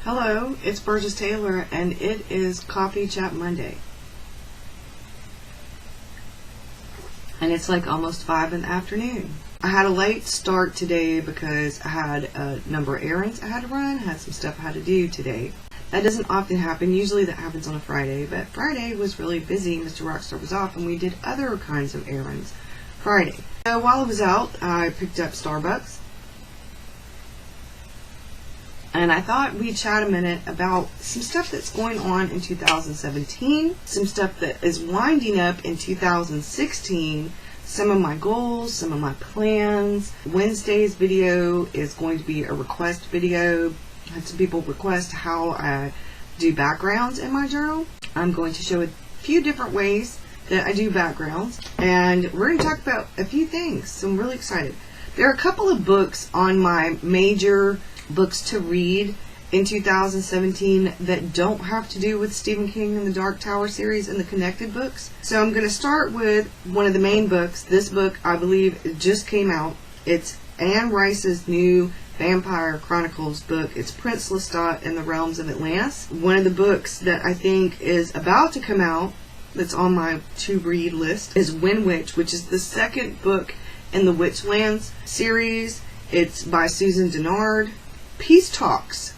Hello, it's Burgess Taylor, and it is Coffee Chat Monday. And it's like almost 5 in the afternoon. I had a late start today because I had a number of errands I had to run, had some stuff I had to do today. That doesn't often happen. Usually that happens on a Friday, but Friday was really busy. Mr. Rockstar was off, and we did other kinds of errands Friday. So while I was out, I picked up Starbucks. And I thought we'd chat a minute about some stuff that's going on in 2017, some stuff that is winding up in 2016, some of my goals, some of my plans. Wednesday's video is going to be a request video. I had some people request how I do backgrounds in my journal. I'm going to show a few different ways that I do backgrounds, and we're going to talk about a few things, so I'm really excited. There are a couple of books on my major books to read in 2017 that don't have to do with Stephen King and the Dark Tower series and the connected books. So I'm going to start with one of the main books. This book, I believe, just came out. It's Anne Rice's new Vampire Chronicles book. It's Prince Lestat and the Realms of Atlantis. One of the books that I think is about to come out that's on my to-read list is Wind Witch, which is the second book in the Witchlands series. It's by Susan Dennard. Peace Talks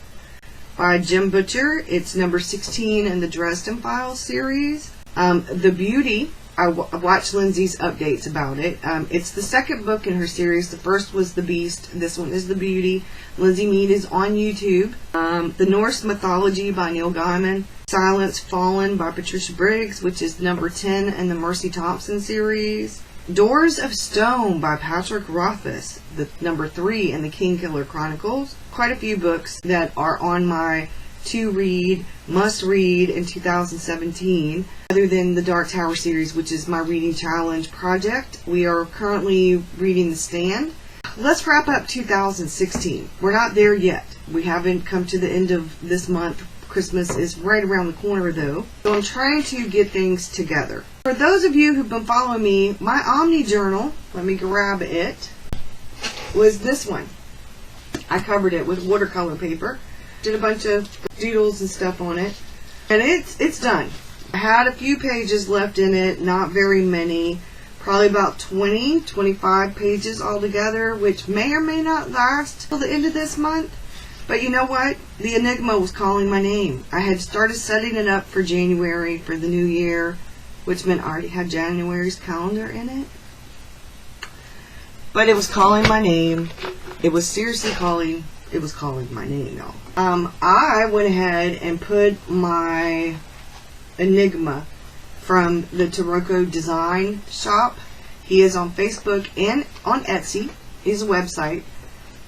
by Jim Butcher. It's number 16 in the Dresden Files series. The Beauty, I watched Lindsay's updates about it. It's the second book in her series. The first was The Beast. This one is The Beauty. Lindsay Mead is on YouTube. The Norse Mythology by Neil Gaiman. Silence Fallen by Patricia Briggs, which is number 10 in the Mercy Thompson series. Doors of Stone by Patrick Rothfuss, the number 3 in the Kingkiller Chronicles. Quite a few books that are on my to-read, must-read in 2017, other than the Dark Tower series, which is my reading challenge project. We are currently reading The Stand. Let's wrap up 2016. We're not there yet. We haven't come to the end of this month. Christmas is right around the corner, though. So I'm trying to get things together. For those of you who've been following me, my Omni journal, let me grab it, was this one. I covered it with watercolor paper. Did a bunch of doodles and stuff on it. And it's done. I had a few pages left in it, not very many. Probably about 20, 25 pages altogether, which may or may not last till the end of this month. But you know what? The Enigma was calling my name. I had started setting it up for January, for the new year, which meant I already had January's calendar in it. But it was calling my name. It was seriously calling. It was calling my name, y'all. I went ahead and put my Enigma from the Taroko Design Shop. He is on Facebook and on Etsy. He's a website.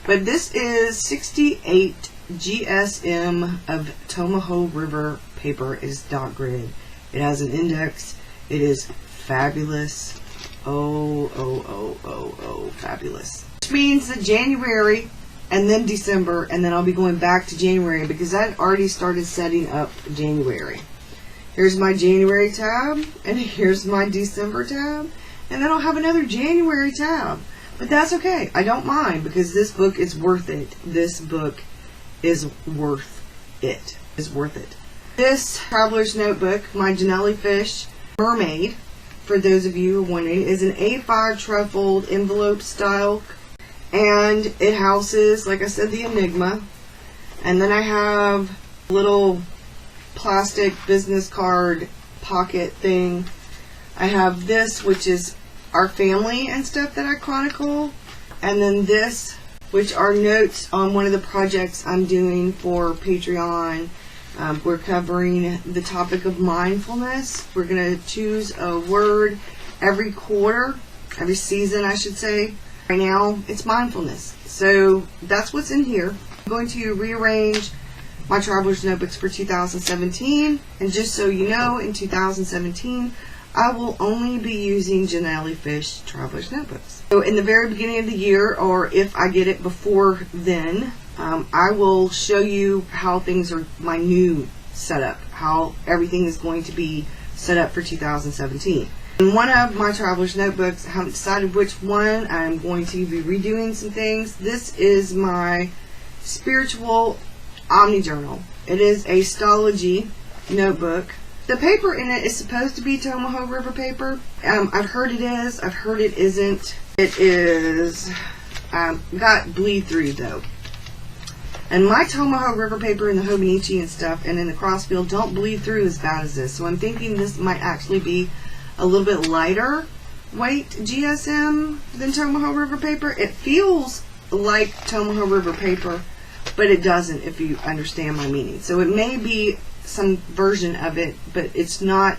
But this is 68 GSM of Tomoho River paper. It is dot grid. It has an index. It is fabulous. Oh, fabulous. Which means that January and then December, and then I'll be going back to January because I already started setting up January. Here's my January tab, and here's my December tab, and then I'll have another January tab. But that's okay. I don't mind because this book is worth it. This book is worth it. This Traveler's Notebook, my Jonelifish Mermaid, for those of you who are wondering, is an A5 truffled envelope style. And it houses, like I said, the Enigma. And then I have a little plastic business card pocket thing. I have this, which is our family and stuff that I chronicle, and then this, which are notes on one of the projects I'm doing for Patreon. We're covering the topic of mindfulness. We're going to choose a word every quarter, every season I should say. Right now it's mindfulness, so that's what's in here. I'm going to rearrange my Traveler's Notebooks for 2017, and just so you know, in 2017 I will only be using Jonelifish Traveler's Notebooks. So in the very beginning of the year, or if I get it before then, I will show you how things are, my new setup, how everything is going to be set up for 2017. In one of my Traveler's Notebooks, I haven't decided which one, I'm going to be redoing some things. This is my spiritual Omni journal. It is a Stology notebook. The paper in it is supposed to be Tomoho River paper. I've heard it is. I've heard it isn't. It is got bleed through though. And my Tomoho River paper in the Hobonichi and stuff and in the Crossfield don't bleed through as bad as this. So I'm thinking this might actually be a little bit lighter weight GSM than Tomoho River paper. It feels like Tomoho River paper, but it doesn't, if you understand my meaning. So it may be some version of it, but it's not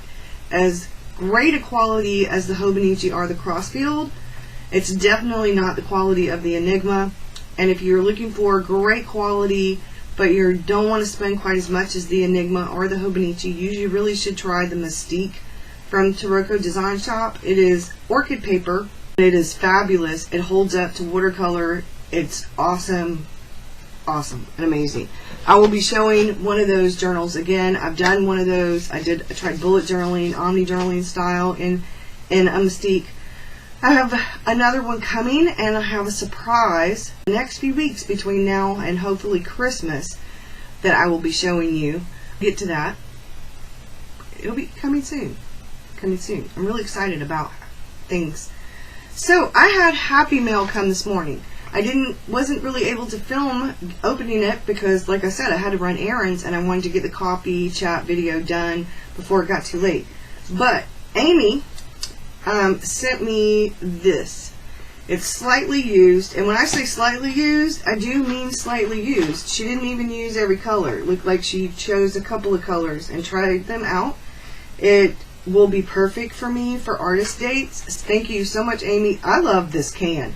as great a quality as the Hobonichi or the Crossfield. It's definitely not the quality of the Enigma. And if you're looking for great quality, but you don't want to spend quite as much as the Enigma or the Hobonichi, you really should try the Mystique from Taroko Design Shop. It is orchid paper. It is fabulous. It holds up to watercolor. It's awesome. Awesome and amazing. I will be showing one of those journals again. I've done one of those. I tried bullet journaling, Omni journaling style in a Mystique. I have another one coming, and I have a surprise the next few weeks between now and hopefully Christmas that I will be showing you. Get to that. It'll be coming soon. Coming soon. I'm really excited about things. So I had Happy Mail come this morning. I wasn't really able to film opening it because, like I said, I had to run errands and I wanted to get the copy chat video done before it got too late. But Amy sent me this. It's slightly used, and when I say slightly used, I do mean slightly used. She didn't even use every color. It looked like she chose a couple of colors and tried them out. It will be perfect for me for artist dates. Thank you so much, Amy. I love this can.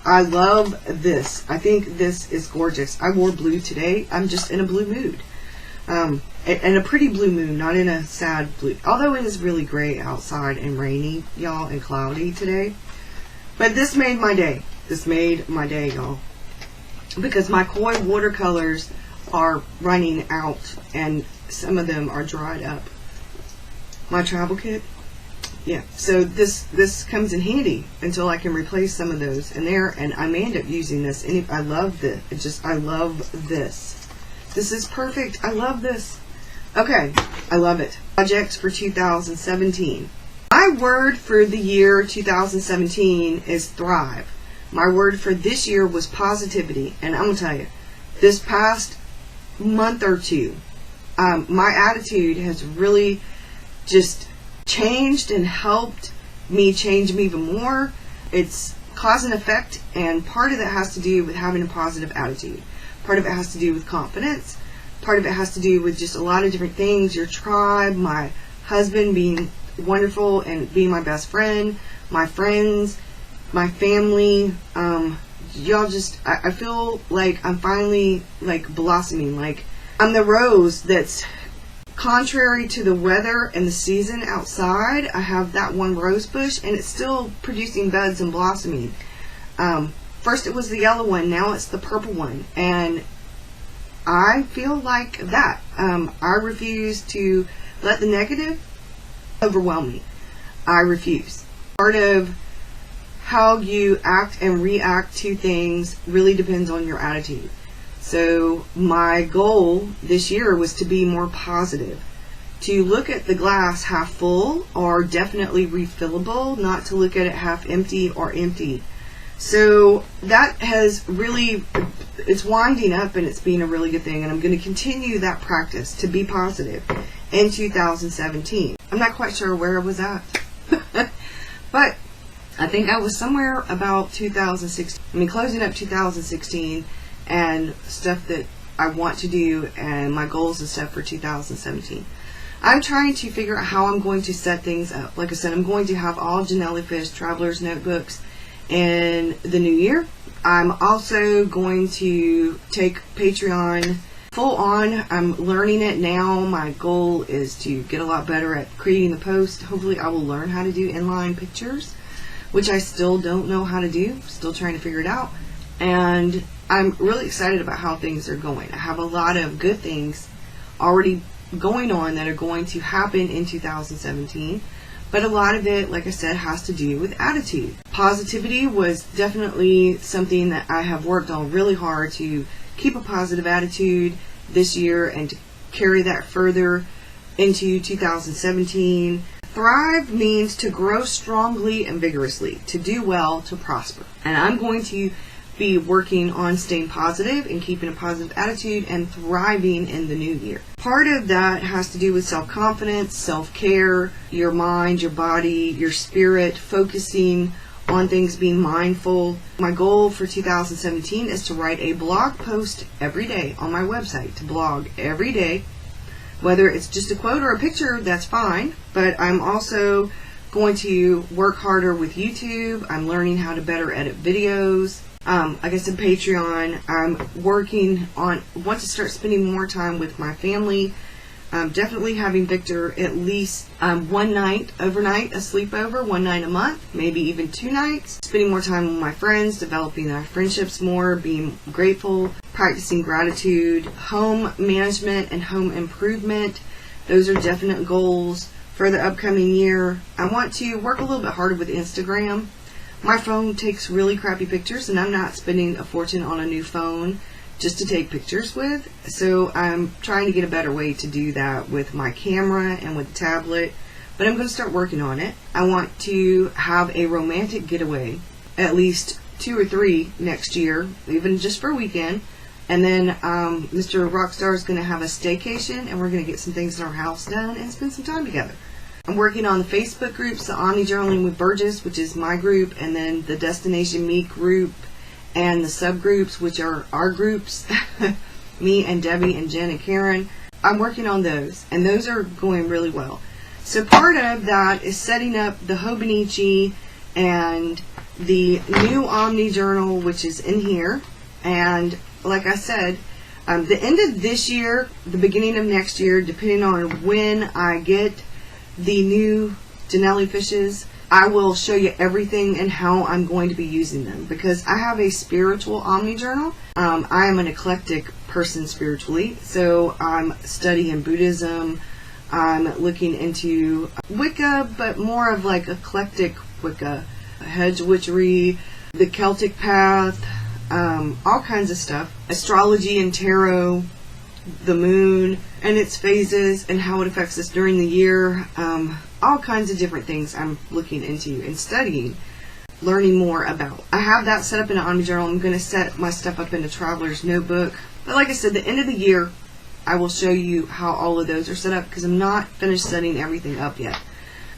I love this. I think this is gorgeous. I wore blue today. I'm just in a blue mood. And a pretty blue moon, not in a sad blue. Although it is really gray outside and rainy, y'all, and cloudy today. But this made my day. This made my day, y'all. Because my koi watercolors are running out and some of them are dried up. My travel kit. Yeah, so this comes in handy until I can replace some of those in there, and I may end up using this. And I love this. I love this. This is perfect. I love this. Okay, I love it. Projects for 2017. My word for the year 2017 is thrive. My word for this year was positivity, and I'm gonna tell you, this past month or two, my attitude has really just changed and helped me change me even more. It's cause and effect, and part of that has to do with having a positive attitude. Part of it has to do with confidence. Part of it has to do with just a lot of different things. Your tribe, my husband being wonderful and being my best friend, my friends, my family. Y'all just, I feel like I'm finally like blossoming. Like I'm the rose that's contrary to the weather and the season outside. I have that one rose bush and it's still producing buds and blossoming. First it was the yellow one, now it's the purple one, and I feel like that. I refuse to let the negative overwhelm me. I refuse. Part of how you act and react to things really depends on your attitude. So my goal this year was to be more positive, to look at the glass half full or definitely refillable, not to look at it half empty or empty. So that has really, it's winding up and it's been a really good thing, and I'm going to continue that practice to be positive in 2017. I'm not quite sure where I was at, but I think I was somewhere about 2016. I mean, closing up 2016 and stuff that I want to do and my goals and stuff for 2017. I'm trying to figure out how I'm going to set things up. Like I said, I'm going to have all Jonelifish Traveler's Notebooks in the new year. I'm also going to take Patreon full on. I'm learning it now. My goal is to get a lot better at creating the post. Hopefully I will learn how to do inline pictures, which I still don't know how to do. Still trying to figure it out. And I'm really excited about how things are going. I have a lot of good things already going on that are going to happen in 2017. But a lot of it, like I said, has to do with attitude. Positivity was definitely something that I have worked on really hard to keep a positive attitude this year and to carry that further into 2017. Thrive means to grow strongly and vigorously, to do well, to prosper. And I'm going to be working on staying positive and keeping a positive attitude and thriving in the new year. Part of that has to do with self-confidence, self-care, your mind, your body, your spirit, focusing on things, being mindful. My goal for 2017 is to write a blog post every day on my website, to blog every day. Whether it's just a quote or a picture, that's fine. But I'm also going to work harder with YouTube. I'm learning how to better edit videos. Like I said, Patreon. I'm working on, want to start spending more time with my family. Definitely having Victor at least one night, overnight, a sleepover, one night a month, maybe even 2 nights. Spending more time with my friends, developing our friendships more, being grateful, practicing gratitude, home management and home improvement. Those are definite goals for the upcoming year. I want to work a little bit harder with Instagram. My phone takes really crappy pictures, and I'm not spending a fortune on a new phone just to take pictures with. So I'm trying to get a better way to do that with my camera and with the tablet. But I'm going to start working on it. I want to have a romantic getaway, at least 2 or 3 next year, even just for a weekend. And then Mr. Rockstar is going to have a staycation, and we're going to get some things in our house done and spend some time together. I'm working on the Facebook groups, the Omni Journaling with Burgess, which is my group, and then the Destination Me group, and the subgroups, which are our groups, me and Debbie and Jen and Karen. I'm working on those, and those are going really well. So part of that is setting up the Hobonichi and the new Omni Journal, which is in here. And like I said, the end of this year, the beginning of next year, depending on when I get the new Jonelifishes, I will show you everything and how I'm going to be using them, because I have a spiritual Omni Journal. I am an eclectic person spiritually, so I'm studying Buddhism. I'm looking into Wicca, but more of like eclectic Wicca, hedge witchery, the Celtic path, all kinds of stuff. Astrology and tarot, the moon and its phases and how it affects us during the year. All kinds of different things I'm looking into and studying, learning more about. I have that set up in an Omni Journal. I'm going to set my stuff up in a Traveler's Notebook. But like I said, the end of the year, I will show you how all of those are set up, because I'm not finished setting everything up yet.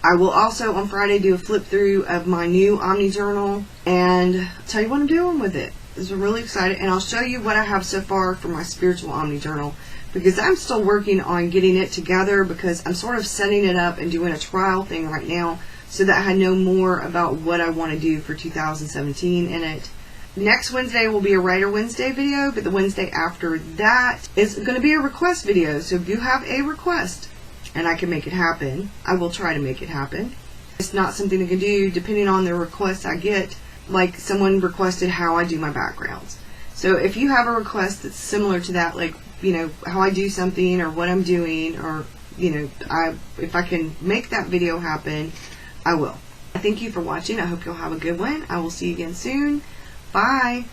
I will also on Friday do a flip through of my new Omni Journal and tell you what I'm doing with it. I'm really excited, and I'll show you what I have so far for my spiritual Omni Journal, because I'm still working on getting it together, because I'm sort of setting it up and doing a trial thing right now so that I know more about what I want to do for 2017 in it. Next Wednesday will be a Writer Wednesday video, but the Wednesday after that is going to be a request video. So if you have a request and I can make it happen, I will try to make it happen. It's not something I can do depending on the request I get. Like someone requested how I do my backgrounds. So if you have a request that's similar to that, like, you know, how I do something or what I'm doing, or, you know, if I can make that video happen, I will. Thank you for watching. I hope you'll have a good one. I will see you again soon. Bye.